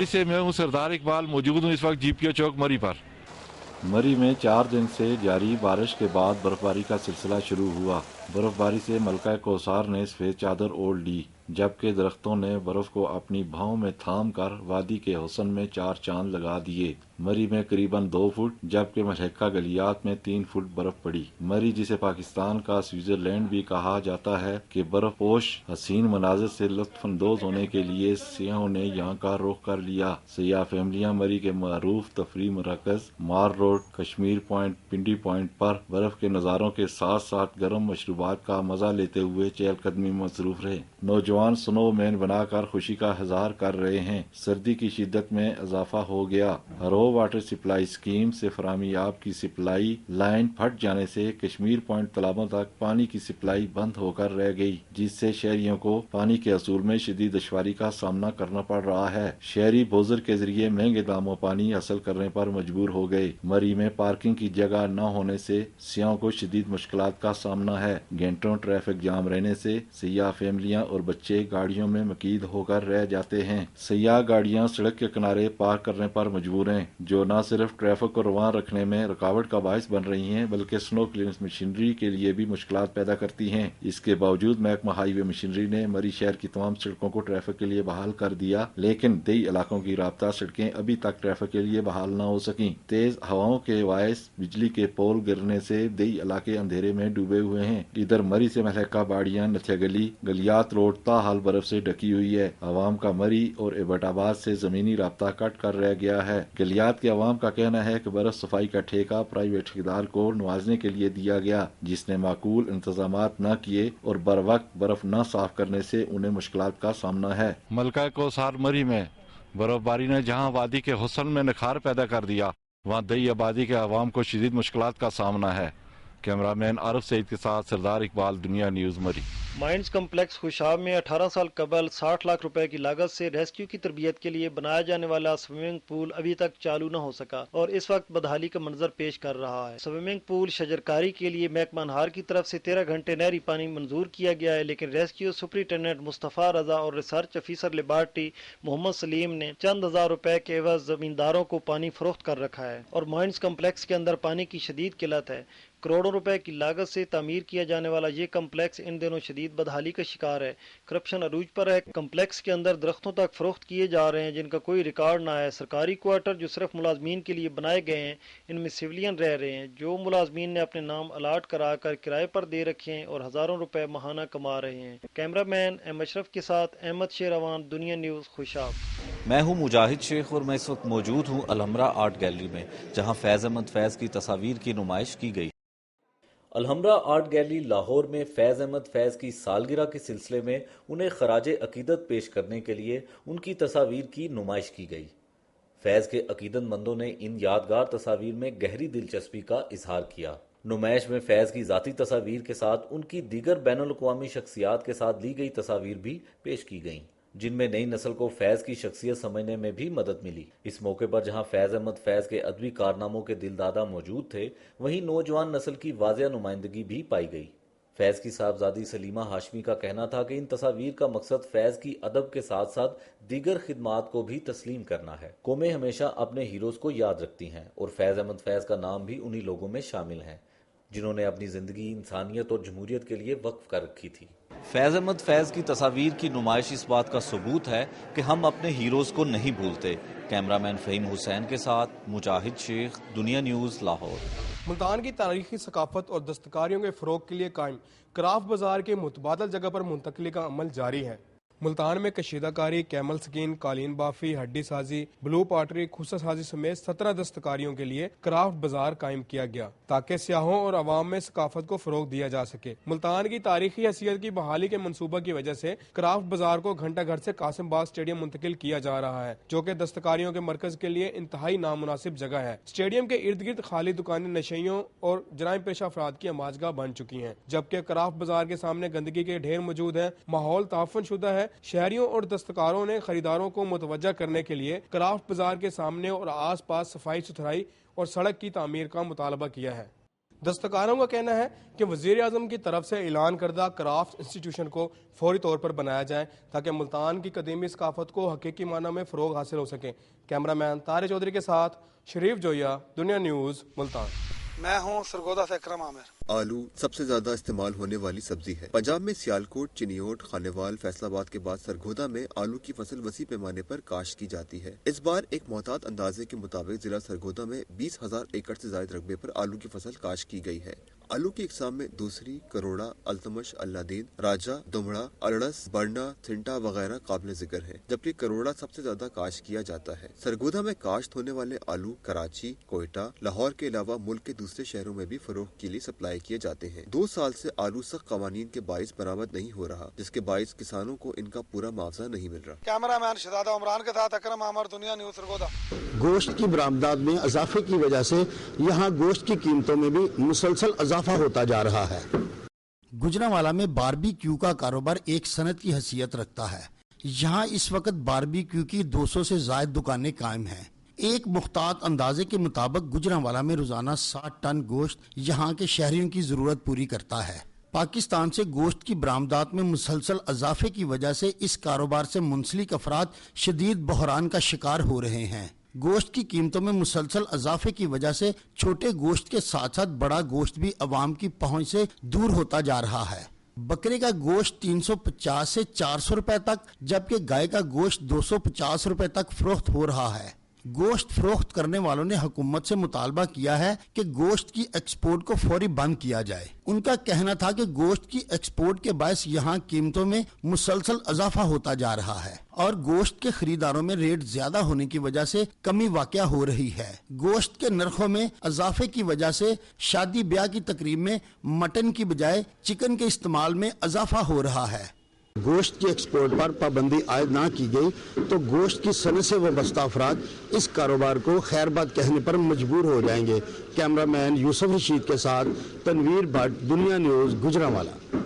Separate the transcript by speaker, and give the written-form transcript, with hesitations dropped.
Speaker 1: मरी से मैं हूं सरदार इकबाल, मौजूद हूं इस वक्त जीपीओ चौक मरी पर।
Speaker 2: मरी में 4 दिन से जारी बारिश के बाद बर्फबारी का सिलसिला शुरू हुआ। बर्फबारी से मलका कौसार ने सफेद चादर ओढ़ ली, जबकि दरख्तों ने बर्फ को अपनी भौं में थाम कर वादी के हुस्न में 4 चांद लगा दिए। मरी में करीबन 2 फुट जबकि मलहका गलियात में 3 फुट बर्फ पड़ी। मरी, जिसे पाकिस्तान का स्विट्जरलैंड भी कहा जाता है, कि बर्फपोश हसीन मनाजिर से लुत्फानंदोज होने के लिए सियाहों ने यहाँ का रुख कर लिया। सियाह फैमिलियाँ मरी के मरूफ तफरी मरकज मार रोड, कश्मीर पॉइंट, पिंडी पॉइंट पर बर्फ के नज़ारों के साथ साथ गर्म मशरूबात का मजा लेते हुए चहलकदमी में मसरूफ रहे। नौजवान स्नो मैन बनाकर खुशी का इज़हार कर रहे हैं। सर्दी की शिद्दत में इजाफा हो गया। हरो वाटर सप्लाई स्कीम से फरामियाब की सप्लाई लाइन फट जाने से कश्मीर पॉइंट तालाबों तक पानी की सप्लाई बंद होकर रह गई, जिससे शहरियों को पानी के असूल में शदीद दुश्वारी का सामना करना पड़ रहा है। शहरी बोजर के जरिए महंगे दामों पानी हासिल करने पर मजबूर हो गए। मरी में पार्किंग की जगह न होने से सियाहों को शदीद मुश्किलात का सामना है। घंटों ट्रैफिक जाम रहने से सियाह फैमिलियां और बच्चे गाड़ियों में मकीद होकर रह जाते हैं। सियाह गाड़ियां सड़क के किनारे पार्क करने पर मजबूर हैं, जो न सिर्फ ट्रैफिक को रवान रखने में रुकावट का बायस बन रही हैं, बल्कि स्नो क्लियरेंस मशीनरी के लिए भी मुश्किलात पैदा करती हैं। इसके बावजूद महकमा हाईवे मशीनरी ने मरी शहर की तमाम सड़कों को ट्रैफिक के लिए बहाल कर दिया, लेकिन दई इलाकों की राब्ता सड़कें अभी तक ट्रैफिक के लिए बहाल न हो सकी। तेज हवाओं के बायस बिजली के पोल गिरने से दई इलाके अंधेरे में डूबे हुए हैं। इधर मरी से महलका बाड़ियां, नथिया गली, गलियात रोड ताहाल बर्फ से ढकी हुई है। अवाम का मरी और एबटाबाद से जमीनी राब्ता कट कर रह गया है। गलियात के अवाम का कहना है कि बर्फ सफाई का ठेका प्राइवेट ठेकेदार को नवाजने के लिए दिया गया, जिसने माकूल इंतजामात न किए और बर वक्त बर्फ न साफ करने से उन्हें मुश्किलात का सामना है।
Speaker 1: मलका कौसार मरी में बर्फबारी ने जहां वादी के हुस्न में निखार पैदा कर दिया, वहां दई आबादी के अवाम को शदीद मुश्किलात का सामना है। कैमरामैन आरिफ सईद के साथ सरदार इकबाल, दुनिया न्यूज मरी।
Speaker 3: माइंस कम्प्लेक्स खुशाब में 18 साल कबल 60 लाख रुपए की लागत से रेस्क्यू की तरबियत के लिए बनाया जाने वाला स्विमिंग पूल अभी तक चालू न हो सका और इस वक्त बदहाली का मंजर पेश कर रहा है। स्विमिंग पूल शजरकारी के लिए महकमा नहार की तरफ से 13 घंटे नहरी पानी मंजूर किया गया है, लेकिन रेस्क्यू सुपरिटेंडेंट मुस्तफ़ा रजा और रिसर्च ऑफिसर लेबार्टी मोहम्मद सलीम ने चंद हजार रुपए के एवज जमींदारों को पानी फरोख्त कर रखा है और माइंस कम्प्लेक्स के अंदर पानी की शदीद किल्लत है। करोड़ों रुपए की लागत से तामीर किया जाने वाला ये कम्प्लेक्स इन दिनों शदीद बदहाली का शिकार है। करप्शन अरूज पर है। कम्प्लेक्स के अंदर दरख्तों तक फरोख्त किए जा रहे हैं जिनका कोई रिकॉर्ड ना है। सरकारी क्वार्टर जो सिर्फ मुलाजमीन के लिए बनाए गए हैं, इनमें सिविलियन रह रहे हैं जो मुलाजमीन ने अपने नाम अलाट करा कर किराए पर दे रखे हैं और हजारों रुपए माहाना कमा रहे हैं। कैमरामैन एम अशरफ के साथ अहमद शेरवान, दुनिया न्यूज खुशाब।
Speaker 4: मैं हूं मुजाहिद शेख और मैं इस वक्त मौजूद हूं अलहमरा आर्ट गैलरी में, जहां फैज़ अहमद फैज़ की तस्वीर की नुमाइश की गई। अलहमरा आर्ट गैलरी लाहौर में फैज़ अहमद फैज़ की सालगिरह के सिलसिले में उन्हें खराजे अकीदत पेश करने के लिए उनकी तस्वीर की नुमाइश की गई। फैज़ के अकीदतमंदों ने इन यादगार तस्वीर में गहरी दिलचस्पी का इजहार किया। नुमाइश में फैज़ की ज़ाती तस्वीर के साथ उनकी दीगर बैनुल-अक़वामी शख्सियात के साथ ली गई तस्वीर भी पेश की गईं, जिनमें नई नस्ल को फैज़ की शख्सियत समझने में भी मदद मिली। इस मौके पर जहां फैज़ अहमद फैज़ के अदबी कारनामों के दिलदादा मौजूद थे, वहीं नौजवान नस्ल की वाज़िया नुमाइंदगी भी पाई गई। फैज़ की साहबजादी सलीमा हाशमी का कहना था कि इन तस्वीर का मकसद फैज़ की अदब के साथ साथ दीगर खिदमात को भी तस्लीम करना है। कौमें हमेशा अपने हीरोज़ को याद रखती हैं और फैज़ अहमद फैज़ का नाम भी उन्हीं लोगों में शामिल है जिन्होंने अपनी ज़िंदगी इंसानियत और जमहूरियत के लिए वक्फ कर रखी थी। फैज़ अहमद फैज़ की तस्वीर की नुमाइश इस बात का सबूत है कि हम अपने हीरोज़ को नहीं भूलते। कैमरामैन फ़हीम हुसैन के साथ मुजाहिद शेख, दुनिया न्यूज़ लाहौर।
Speaker 5: मुल्तान की तारीखी सकाफत और दस्तकारियों के फ़रोग के लिए कायम क्राफ्ट बाज़ार के मुतबादल जगह पर मुंतकली का अमल जारी है। मुल्तान में कशीदाकारी, कैमल स्किन, कालीन बाफी, हड्डी साजी, ब्लू पॉटरी, खुसा साजी समेत 17 दस्तकारियों के लिए क्राफ्ट बाजार कायम किया गया ताकि सियाहों और अवाम में सकाफत को फरोग दिया जा सके। मुल्तान की तारीखी हैसियत की बहाली के मंसूबा की वजह से क्राफ्ट बाजार को घंटा घर से कासिम बाग स्टेडियम मुंतकिल किया जा रहा है, जो कि दस्तकारियों के मरकज के लिए इंतहाई नामुनासिब जगह है। स्टेडियम के इर्द गिर्द खाली दुकानें नशेइयों और जराइम पेशा अफराद की अमाजगाह बन चुकी हैं, जबकि क्राफ्ट बाजार के सामने गंदगी के ढेर मौजूद है। माहौल ताफन शुदा है। शहरियों और दस्तकारों ने खरीदारों को मुतवज्जा करने के लिए क्राफ्ट बाजार के सामने और आस पास सफाई सुथराई और सड़क की तामीर का मुतालबा किया है। دستکاروں کا کہنا ہے کہ وزیر اعظم کی طرف سے اعلان کردہ کرافٹ انسٹیٹیوشن کو فوری طور پر بنایا جائے تاکہ ملتان کی قدیمی ثقافت کو حقیقی معنی میں فروغ حاصل ہو سکے۔ کیمرہ مین طارق چودھری کے ساتھ شریف جویا، دنیا نیوز، ملتان۔
Speaker 6: میں ہوں سرگودا سے اکرم عامر۔
Speaker 7: آلو سب سے زیادہ استعمال ہونے والی سبزی ہے۔ پنجاب میں سیالکوٹ، چنیوٹ، خانیوال، فیصل آباد کے بعد سرگودا میں آلو کی فصل وسیع پیمانے پر کاشت کی جاتی ہے۔ اس بار ایک محتاط اندازے کے مطابق ضلع سرگودا میں 20,000 ایکڑ سے زائد رقبے پر آلو کی فصل کاشت کی گئی ہے۔ آلو کی اقسام میں دوسری، کروڑا، التمش، اللہدین، راجہ، دمڑا، الڑس، برنا، تھنٹا وغیرہ قابل ذکر ہے، جبکہ کروڑا سب سے زیادہ کاشت کیا جاتا ہے۔ سرگودا میں کاشت ہونے والے آلو کراچی، کوئٹہ، لاہور کے علاوہ ملک کے دوسرے شہروں میں بھی فروخت کے لیے سپلائی کیے جاتے ہیں۔ 2 سال سے آلو سخت قوانین کے باعث برآمد نہیں ہو رہا، جس کے باعث کسانوں کو ان کا پورا معاوضہ نہیں مل رہا۔
Speaker 6: کیمرہ مین شہزادہ عمران کے ساتھ اکرم عامر، دنیا نیوز، سرگودا۔
Speaker 8: گوشت کی برآمدات میں اضافے کی وجہ سے یہاں گوشت کی قیمتوں میں بھی مسلسل اضافہ ہوتا جا رہا ہے۔ گجرانوالہ میں باربی کیو کا کاروبار ایک صنعت کی حیثیت رکھتا ہے۔ یہاں اس وقت باربی کیو کی 200 سے زائد دکانیں قائم ہیں۔ ایک محتاط اندازے کے مطابق گجرانوالہ میں روزانہ 60 ٹن گوشت یہاں کے شہریوں کی ضرورت پوری کرتا ہے۔ پاکستان سے گوشت کی برآمدات میں مسلسل اضافے کی وجہ سے اس کاروبار سے منسلک افراد شدید بحران کا شکار ہو رہے ہیں۔ گوشت کی قیمتوں میں مسلسل اضافے کی وجہ سے چھوٹے گوشت کے ساتھ ساتھ بڑا گوشت بھی عوام کی پہنچ سے دور ہوتا جا رہا ہے۔ بکرے کا گوشت 350 سے 400 روپے تک، جبکہ گائے کا گوشت 250 روپے تک فروخت ہو رہا ہے۔ گوشت فروخت کرنے والوں نے حکومت سے مطالبہ کیا ہے کہ گوشت کی ایکسپورٹ کو فوری بند کیا جائے۔ ان کا کہنا تھا کہ گوشت کی ایکسپورٹ کے باعث یہاں قیمتوں میں مسلسل اضافہ ہوتا جا رہا ہے اور گوشت کے خریداروں میں ریٹ زیادہ ہونے کی وجہ سے کمی واقع ہو رہی ہے۔ گوشت کے نرخوں میں اضافے کی وجہ سے شادی بیاہ کی تقریب میں مٹن کی بجائے چکن کے استعمال میں اضافہ ہو رہا ہے۔ گوشت کی ایکسپورٹ پر پابندی عائد نہ کی گئی تو گوشت کی صنعت سے وابستہ افراد اس کاروبار کو خیر بات کہنے پر مجبور ہو جائیں گے۔ کیمرہ مین یوسف رشید کے ساتھ تنویر بٹ، دنیا نیوز، گجرانوالہ۔